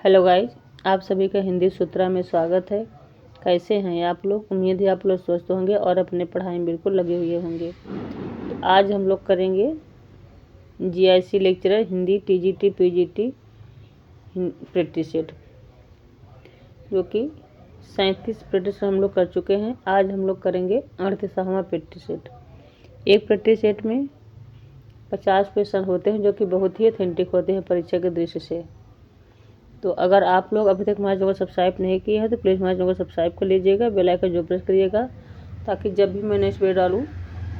Hello guys, आप सभी का हिंदी सूत्रा में स्वागत है। कैसे हैं आप लोग? उम्मीद है आप लोग स्वस्थ होंगे और अपने पढ़ाई में बिल्कुल लगे हुए होंगे। तो आज हम लोग करेंगे GIC lecturer Hindi TGT PGT practice set, जो कि 37 प्रैक्टिस हम लोग कर चुके हैं। आज हम लोग करेंगे 38वां प्रैक्टिस सेट। एक प्रैक्टिस सेट में 50 क्वेश्चन होते हैं, जो कि बहुत ही ऑथेंटिक होते हैं परीक्षा के दृष्टि से। तो अगर आप लोग अभी तक हमारे चैनल को सब्सक्राइब नहीं किए हैं तो प्लीज़ हमारे चैनल को सब्सक्राइब कर लीजिएगा, बेल आइकन जो प्रेस करिएगा, ताकि जब भी मैं नेक्स्ट वीडियो डालूँ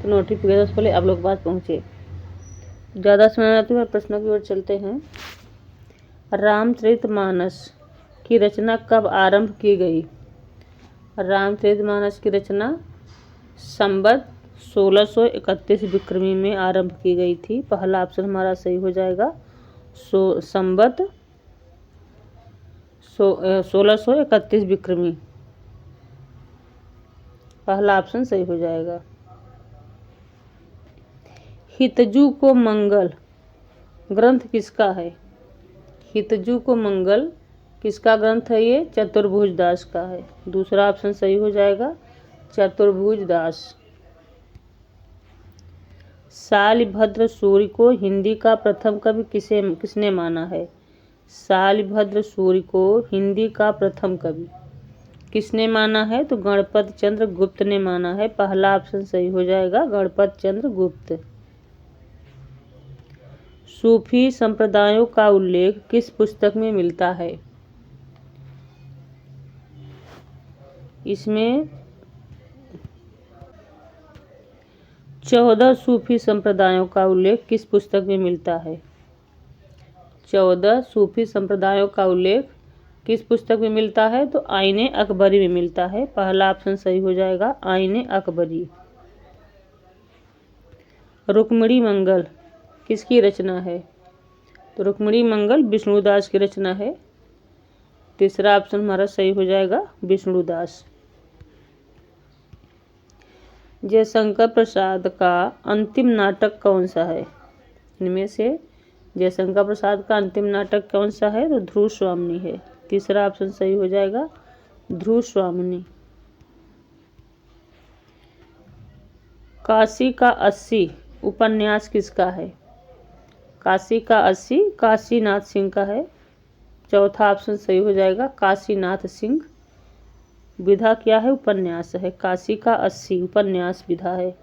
तो नोटिफिकेशन पहले आप लोग के पास पहुँचे। ज़्यादा समय आते हुए प्रश्नों की ओर चलते हैं। रामचरितमानस की रचना कब आरंभ की गई? रामचरितमानस की रचना संवत 1631 विक्रमी में आरंभ की गई थी। पहला ऑप्शन हमारा सही हो जाएगा, संवत 1631 विक्रमी। पहला ऑप्शन सही हो जाएगा। हितजू को मंगल ग्रंथ किसका है? हितजू को मंगल किसका ग्रंथ है? ये चतुर्भुज दास का है। दूसरा ऑप्शन सही हो जाएगा, चतुर्भुज दास। शालिभद्र सूर्य को हिंदी का प्रथम कवि किसने माना है? शालिभद्र सूर्य को हिंदी का प्रथम कवि किसने माना है? तो गणपत चंद्र गुप्त ने माना है। पहला ऑप्शन सही हो जाएगा, गणपत चंद्र गुप्त। सूफी संप्रदायों का उल्लेख किस पुस्तक में मिलता है? इसमें 14 सूफी संप्रदायों का उल्लेख किस पुस्तक में मिलता है? 14 सूफी संप्रदायों का उल्लेख किस पुस्तक में मिलता है? तो आईने अकबरी में मिलता है। पहला ऑप्शन सही हो जाएगा, आईने अकबरी। रुक्मिणी मंगल किसकी रचना है? तो रुक्मिणी मंगल विष्णुदास की रचना है। तीसरा ऑप्शन हमारा सही हो जाएगा, विष्णुदास। जयशंकर प्रसाद का अंतिम नाटक कौन सा है? इनमें से जयशंकर प्रसाद का अंतिम नाटक कौन सा है? तो ध्रुव स्वामिनी है। तीसरा ऑप्शन सही हो जाएगा, ध्रुव स्वामिनी। काशी का 80 उपन्यास किसका है? काशी का 80 काशीनाथ सिंह का है। चौथा ऑप्शन सही हो जाएगा, काशीनाथ सिंह। विधा क्या है? उपन्यास है। काशी का 80 उपन्यास विधा है।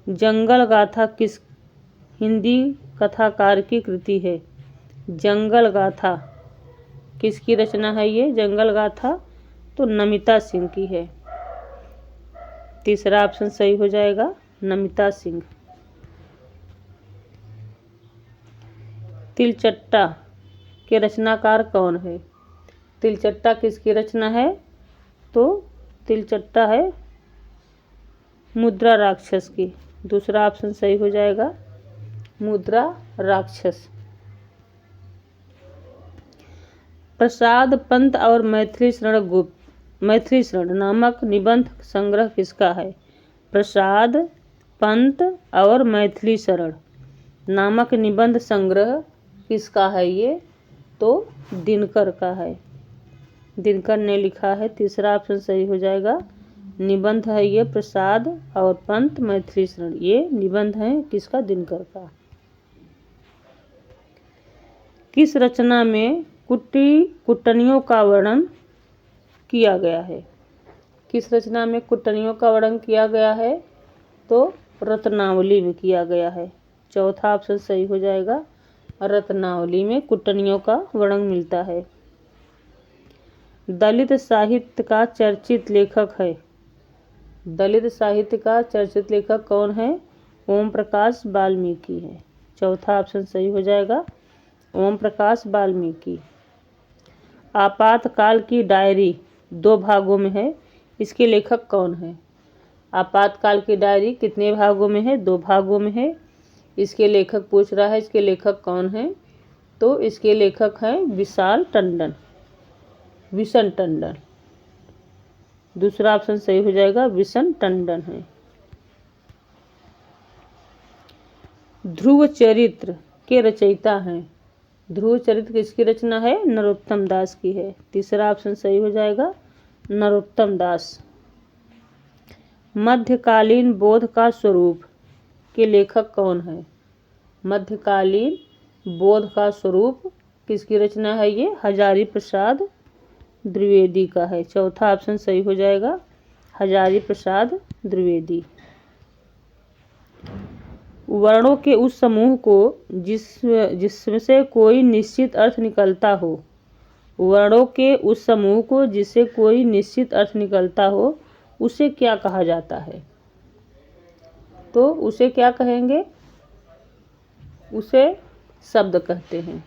जंगल गाथा किस हिंदी कथाकार की कृति है? जंगल गाथा किसकी रचना है? ये जंगल गाथा तो नमिता सिंह की है। तीसरा ऑप्शन सही हो जाएगा, नमिता सिंह। तिलचट्टा के रचनाकार कौन है? तिलचट्टा किसकी रचना है? तो तिलचट्टा है मुद्रा राक्षस की। दूसरा ऑप्शन सही हो जाएगा, मुद्रा राक्षस। प्रसाद पंत और मैथिली शरण नामक निबंध संग्रह किसका है? प्रसाद पंत और मैथिली शरण नामक निबंध संग्रह किसका है? ये तो दिनकर का है। दिनकर ने लिखा है। तीसरा ऑप्शन सही हो जाएगा, निबंध है ये प्रसाद और पंत मैथिली शरण, ये निबंध है किसका? दिनकर का। किस रचना में कुटनियों का वर्णन किया गया है? किस रचना में कुटनियों का वर्णन किया गया है? तो रत्नावली में किया गया है। चौथा ऑप्शन सही हो जाएगा, रत्नावली में कुटनियों का वर्णन मिलता है। दलित साहित्य का चर्चित लेखक है। दलित साहित्य का चर्चित लेखक कौन है? ओम प्रकाश वाल्मीकि है। चौथा ऑप्शन सही हो जाएगा, ओम प्रकाश वाल्मीकि। आपातकाल की डायरी 2 भागों में है, इसके लेखक कौन है? आपातकाल की डायरी कितने भागों में है? 2 भागों में है। इसके लेखक पूछ रहा है, इसके लेखक कौन है? तो इसके लेखक हैं विशाल टंडन, विशन टंडन। दूसरा ऑप्शन सही हो जाएगा, विशन टंडन है। ध्रुव चरित्र के रचयिता हैं। ध्रुव चरित्र किसकी रचना है? नरोत्तम दास की है। तीसरा ऑप्शन सही हो जाएगा, नरोत्तम दास। मध्यकालीन बोध का स्वरूप के लेखक कौन है? मध्यकालीन बोध का स्वरूप किसकी रचना है? ये हजारी प्रसाद द्विवेदी का है। चौथा ऑप्शन सही हो जाएगा, हजारी प्रसाद द्विवेदी। वर्णों के उस समूह को जिसमें से कोई निश्चित अर्थ निकलता हो, वर्णों के उस समूह को जिससे कोई निश्चित अर्थ निकलता हो, उसे क्या कहा जाता है? तो उसे क्या कहेंगे? उसे शब्द कहते हैं।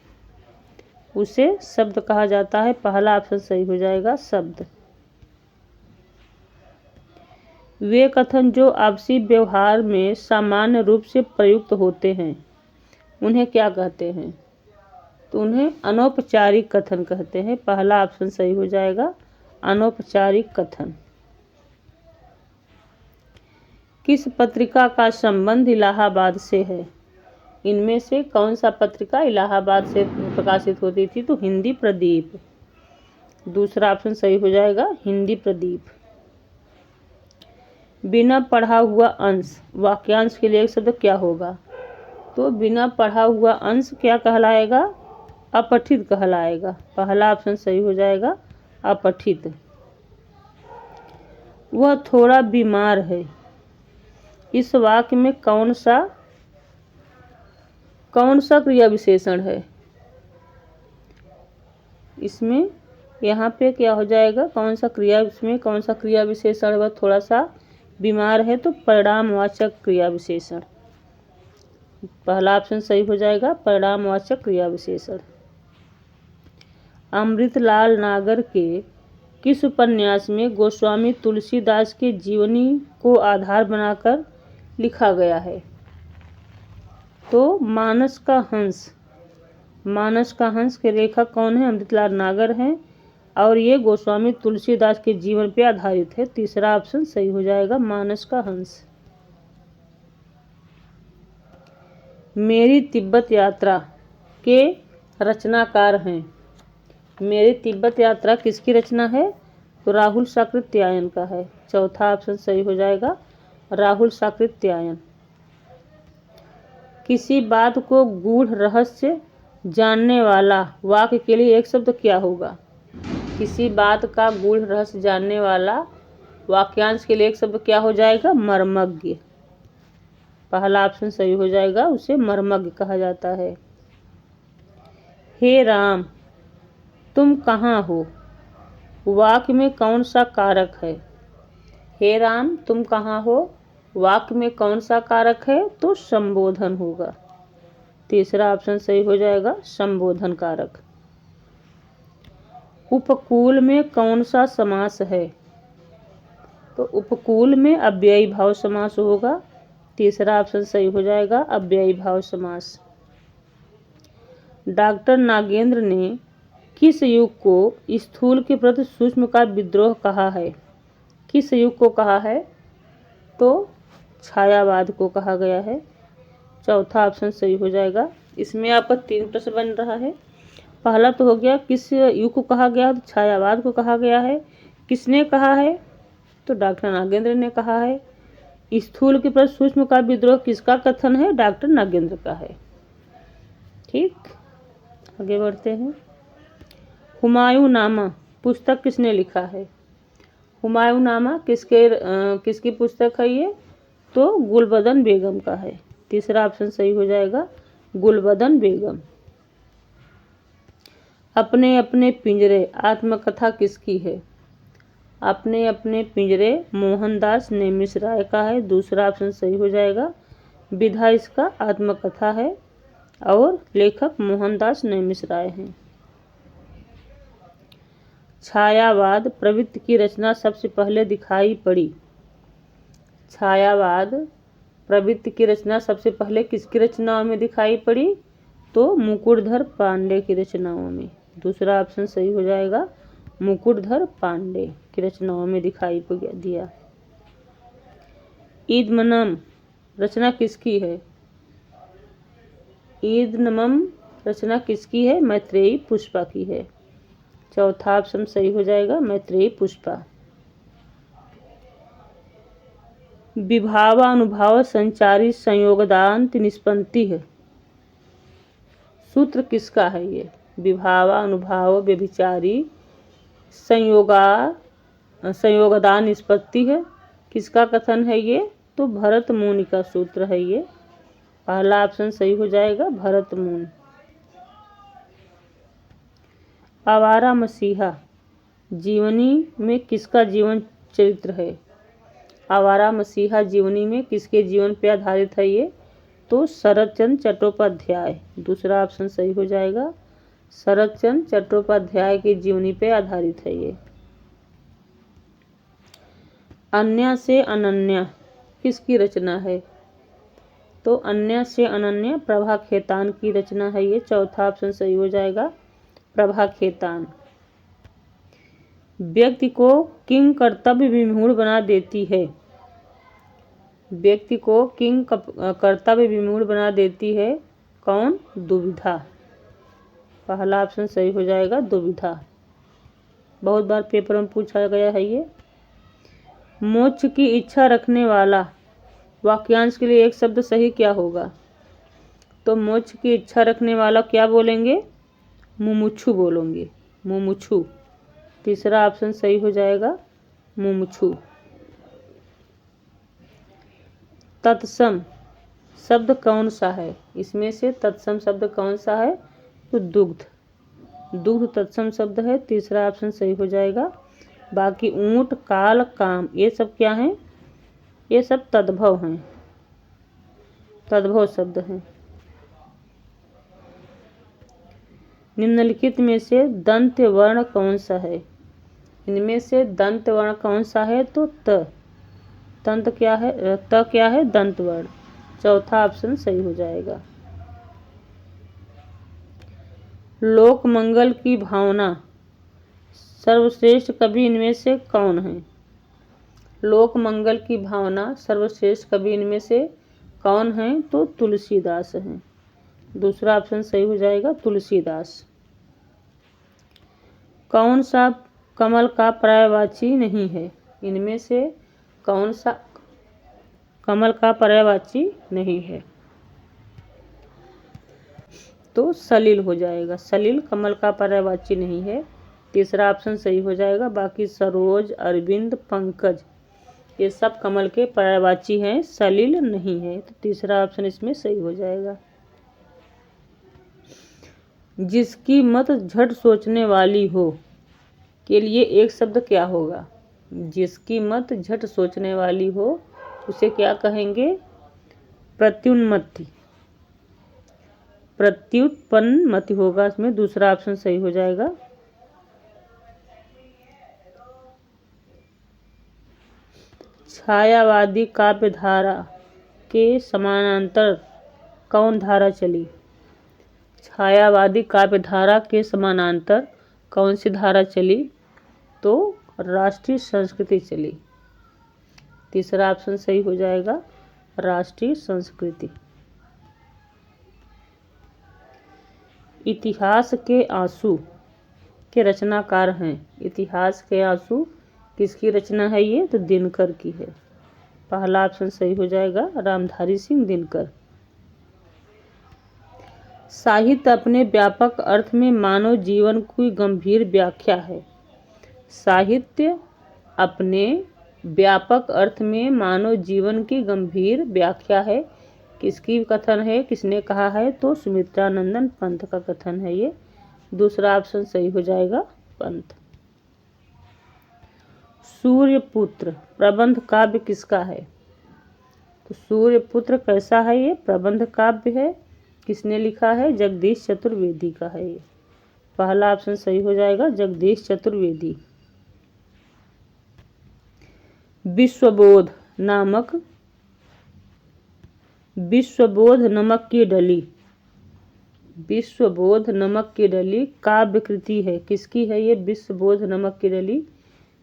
उसे शब्द कहा जाता है। पहला ऑप्शन सही हो जाएगा, शब्द। वे कथन जो आपसी व्यवहार में सामान्य रूप से प्रयुक्त होते हैं, उन्हें क्या कहते हैं? तो उन्हें अनौपचारिक कथन कहते हैं। पहला ऑप्शन सही हो जाएगा, अनौपचारिक कथन। किस पत्रिका का संबंध इलाहाबाद से है? इनमें से कौन सा पत्रिका इलाहाबाद से प्रकाशित होती थी? तो हिंदी प्रदीप। दूसरा ऑप्शन सही हो जाएगा, हिंदी प्रदीप। बिना पढ़ा हुआ अंश वाक्यांश के लिए एक शब्द क्या होगा? तो बिना पढ़ा हुआ अंश क्या कहलाएगा? अपठित कहलाएगा। पहला ऑप्शन सही हो जाएगा, अपठित। वह थोड़ा बीमार है, इस वाक्य में कौन सा क्रिया विशेषण है? इसमें यहाँ पे क्या हो जाएगा? कौन सा क्रिया विशेषण? वह थोड़ा सा बीमार है, तो परिणामवाचक क्रिया विशेषण। पहला ऑप्शन सही हो जाएगा, परिणामवाचक क्रिया विशेषण। अमृतलाल नागर के किस उपन्यास में गोस्वामी तुलसीदास के जीवनी को आधार बनाकर लिखा गया है? तो मानस का हंस के लेखक कौन है? अमृतलाल नागर हैं, और ये गोस्वामी तुलसीदास के जीवन पे आधारित है। तीसरा ऑप्शन सही हो जाएगा, मानस का हंस। मेरी तिब्बत यात्रा के रचनाकार हैं। मेरी तिब्बत यात्रा किसकी रचना है? तो राहुल साकृत्यायन का है। चौथा ऑप्शन सही हो जाएगा, राहुल साकृत्यायन। किसी बात को गूढ़ रहस्य जानने वाला वाक्य के लिए एक शब्द क्या होगा? किसी बात का गूढ़ रहस्य जानने वाला वाक्यांश के लिए एक शब्द क्या हो जाएगा? मर्मज्ञ। पहला ऑप्शन सही हो जाएगा, उसे मर्मज्ञ कहा जाता है। हे राम तुम कहाँ हो, वाक्य में कौन सा कारक है? हे राम तुम कहाँ हो, वाक्य में कौन सा कारक है? तो संबोधन होगा। तीसरा ऑप्शन सही हो जाएगा, संबोधन कारक। उपकूल में कौन सा समास है? तो उपकूल में अव्ययी भाव समास होगा। तीसरा ऑप्शन सही हो जाएगा, अव्ययी भाव समास। डॉक्टर नागेंद्र ने किस युग को स्थूल के प्रति सूक्ष्म का विद्रोह कहा है? किस युग को कहा है? तो छायावाद को कहा गया है। चौथा ऑप्शन सही हो जाएगा। इसमें आपका 3 प्रश्न बन रहा है। पहला तो हो गया किस युग को कहा गया? तो छायावाद को कहा गया है। किसने कहा है? तो डॉक्टर नागेंद्र ने कहा है। स्थूल के प्रति सूक्ष्म का विद्रोह किसका कथन है? डॉक्टर नागेंद्र का है। ठीक, आगे बढ़ते हैं। हुमायूं नामा पुस्तक किसने लिखा है? हुमायूं नामा किसकी पुस्तक है ये? तो गुलबदन बेगम का है। तीसरा ऑप्शन सही हो जाएगा, गुलबदन बेगम। अपने अपने पिंजरे आत्मकथा किसकी है? अपने अपने पिंजरे मोहनदास नेमिष राय का है। दूसरा ऑप्शन सही हो जाएगा, विधा इसका आत्मकथा है और लेखक मोहनदास नेमिष राय हैं। छायावाद प्रवृत्ति की रचना सबसे पहले दिखाई पड़ी। छायावाद प्रवृत्ति की रचना सबसे पहले किसकी रचनाओं में दिखाई पड़ी? तो मुकुटधर पांडे की रचनाओं में। दूसरा ऑप्शन सही हो जाएगा, मुकुटधर पांडे की रचनाओं में दिखाई दिया। ईदमनम रचना किसकी है? ईदनमम रचना किसकी है? मैत्रेयी पुष्पा की है। चौथा ऑप्शन सही हो जाएगा, मैत्रेयी पुष्पा। विभावानुभाव संचारी संयोगांत निष्पत्ति है सूत्र किसका है ये? विभावानुभाव व्यभिचारी संयोगदान निष्पत्ति है, किसका कथन है ये? तो भरत मुनि का सूत्र है ये। पहला ऑप्शन सही हो जाएगा, भरत मुनि। आवारा मसीहा जीवनी में किसका जीवन चरित्र है? आवारा मसीहा जीवनी में किसके जीवन पर आधारित है ये? तो शरत चंद्र चट्टोपाध्याय। दूसरा ऑप्शन सही हो जाएगा, शरत चंद्र चट्टोपाध्याय की जीवनी पे आधारित है ये। अन्य से अनन्या किसकी रचना है? तो अन्य से अनन्या प्रभा खेतान की रचना है ये। चौथा ऑप्शन सही हो जाएगा, प्रभा खेतान। व्यक्ति को किंग कर्तव्य विमूढ़ बना देती है? व्यक्ति को किंग कर्तव्य विमूढ़ बना देती है कौन? दुविधा। पहला ऑप्शन सही हो जाएगा, दुविधा। बहुत बार पेपर में पूछा गया है ये। मोक्ष की इच्छा रखने वाला वाक्यांश के लिए एक शब्द सही क्या होगा? तो मोक्ष की इच्छा रखने वाला क्या बोलेंगे? मुमुक्षु बोलेंगे, मुमुक्षु। तीसरा ऑप्शन सही हो जाएगा, मुमुक्षु। तत्सम शब्द कौन सा है? इसमें से तत्सम शब्द कौन सा है? तो दुग्ध। दुग्ध तत्सम शब्द है। तीसरा ऑप्शन सही हो जाएगा। बाकी ऊंट, काल, काम ये सब क्या हैं? ये सब तद्भव हैं, तद्भव शब्द हैं। निम्नलिखित में से दंत वर्ण कौन सा है? इनमें से दंत वर्ण कौन सा है? तो त। तंत क्या है? त क्या है? दंत वर्ण। चौथा ऑप्शन सही हो जाएगा। लोक मंगल की भावना सर्वश्रेष्ठ कवि इनमें से कौन है? लोक मंगल की भावना सर्वश्रेष्ठ कवि इनमें से कौन है? तो तुलसीदास हैं। दूसरा ऑप्शन सही हो जाएगा, तुलसीदास। कौन सा कमल का पर्यायवाची नहीं है? इनमें से कौन सा कमल का पर्यायवाची नहीं है? तो सलील हो जाएगा, सलील कमल का पर्यायवाची नहीं है। तीसरा ऑप्शन सही हो जाएगा। बाकी सरोज, अरविंद, पंकज ये सब कमल के पर्यायवाची हैं, सलील नहीं है। तो तीसरा ऑप्शन इसमें सही हो जाएगा। जिसकी मत झट सोचने वाली हो के लिए एक शब्द क्या होगा? जिसकी मत झट सोचने वाली हो उसे क्या कहेंगे? प्रत्युन्मति, प्रत्युत्पन्न मति होगा इसमें। दूसरा ऑप्शन सही हो जाएगा। छायावादी काव्य धारा के समानांतर कौन धारा चली? छायावादी काव्य धारा के समानांतर कौन सी धारा चली? तो राष्ट्रीय संस्कृति चली। तीसरा ऑप्शन सही हो जाएगा, राष्ट्रीय संस्कृति। इतिहास के आंसू के रचनाकार हैं? इतिहास के आंसू किसकी रचना है ये? तो दिनकर की है। पहला ऑप्शन सही हो जाएगा, रामधारी सिंह दिनकर। साहित्य अपने व्यापक अर्थ में मानव जीवन की गंभीर व्याख्या है। साहित्य अपने व्यापक अर्थ में मानव जीवन की गंभीर व्याख्या है। किसकी कथन है? किसने कहा है? तो सुमित्रानंदन पंत का कथन है ये। दूसरा ऑप्शन सही हो जाएगा, पंत। सूर्यपुत्र प्रबंध काव्य किसका है? तो सूर्यपुत्र कैसा है ये? प्रबंध काव्य है। किसने लिखा है? जगदीश चतुर्वेदी का है ये। पहला ऑप्शन सही हो जाएगा, जगदीश चतुर्वेदी। विश्वबोध नमक की डली, विश्वबोध नमक की डली काव्य कृति है। किसकी है ये विश्वबोध नमक की डली?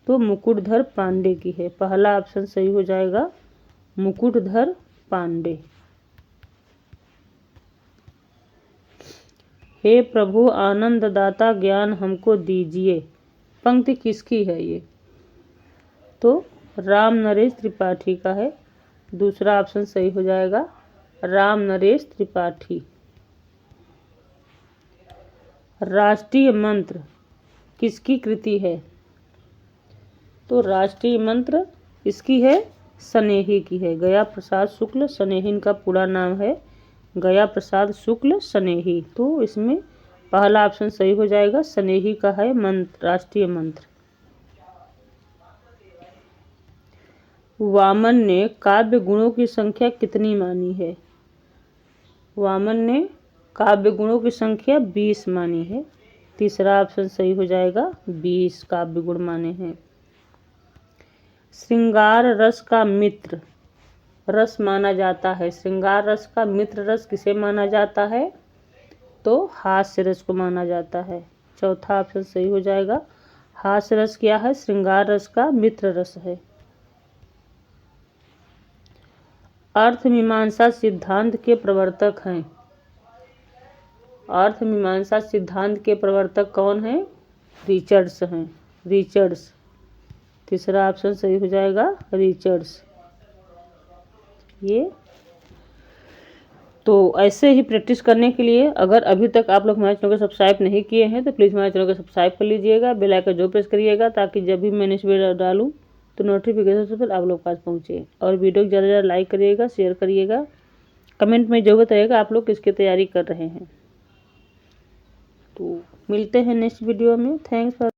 तो मुकुटधर पांडे की है। पहला ऑप्शन सही हो जाएगा, मुकुटधर पांडे। हे प्रभु आनंददाता ज्ञान हमको दीजिए। पंक्ति किसकी है ये? तो राम नरेश त्रिपाठी का है। दूसरा ऑप्शन सही हो जाएगा, राम नरेश त्रिपाठी। राष्ट्रीय मंत्र किसकी कृति है? तो राष्ट्रीय मंत्र इसकी है, स्नेही की है। गया प्रसाद शुक्ल स्नेही, इनका पूरा नाम है गया प्रसाद शुक्ल स्नेही। तो इसमें पहला ऑप्शन सही हो जाएगा, स्नेही का है मंत्र, राष्ट्रीय मंत्र। वामन ने काव्य गुणों की संख्या कितनी मानी है? वामन ने काव्य गुणों की संख्या 20 मानी है। तीसरा ऑप्शन सही हो जाएगा, 20 काव्य गुण माने हैं। श्रृंगार रस का मित्र रस माना जाता है। श्रृंगार रस का मित्र रस किसे माना जाता है? तो हास्य रस को माना जाता है। चौथा ऑप्शन सही हो जाएगा, हास्य रस क्या है? श्रृंगार रस का मित्र रस है। अर्थमीमांसा सिद्धांत के प्रवर्तक हैं। अर्थमीमांसा सिद्धांत के प्रवर्तक कौन हैं? रिचर्ड्स हैं, रिचर्ड्स। तीसरा ऑप्शन सही हो जाएगा, रिचर्ड्स। ये तो ऐसे ही प्रैक्टिस करने के लिए अगर अभी तक आप लोग हमारे चैनल को सब्सक्राइब नहीं किए हैं तो प्लीज़ हमारे चैनल को सब्सक्राइब कर लीजिएगा, बेल आइकन जो प्रेस करिएगा ताकि जब भी मैंने इस वीडियो डालूँ तो नोटिफिकेशन सबसे पहले आप लोग पास पहुँचे। और वीडियो को ज़्यादा ज़्यादा लाइक करिएगा, शेयर करिएगा, कमेंट में जो बताइएगा आप लोग किसकी तैयारी कर रहे हैं। तो मिलते हैं नेक्स्ट वीडियो में। Thanks for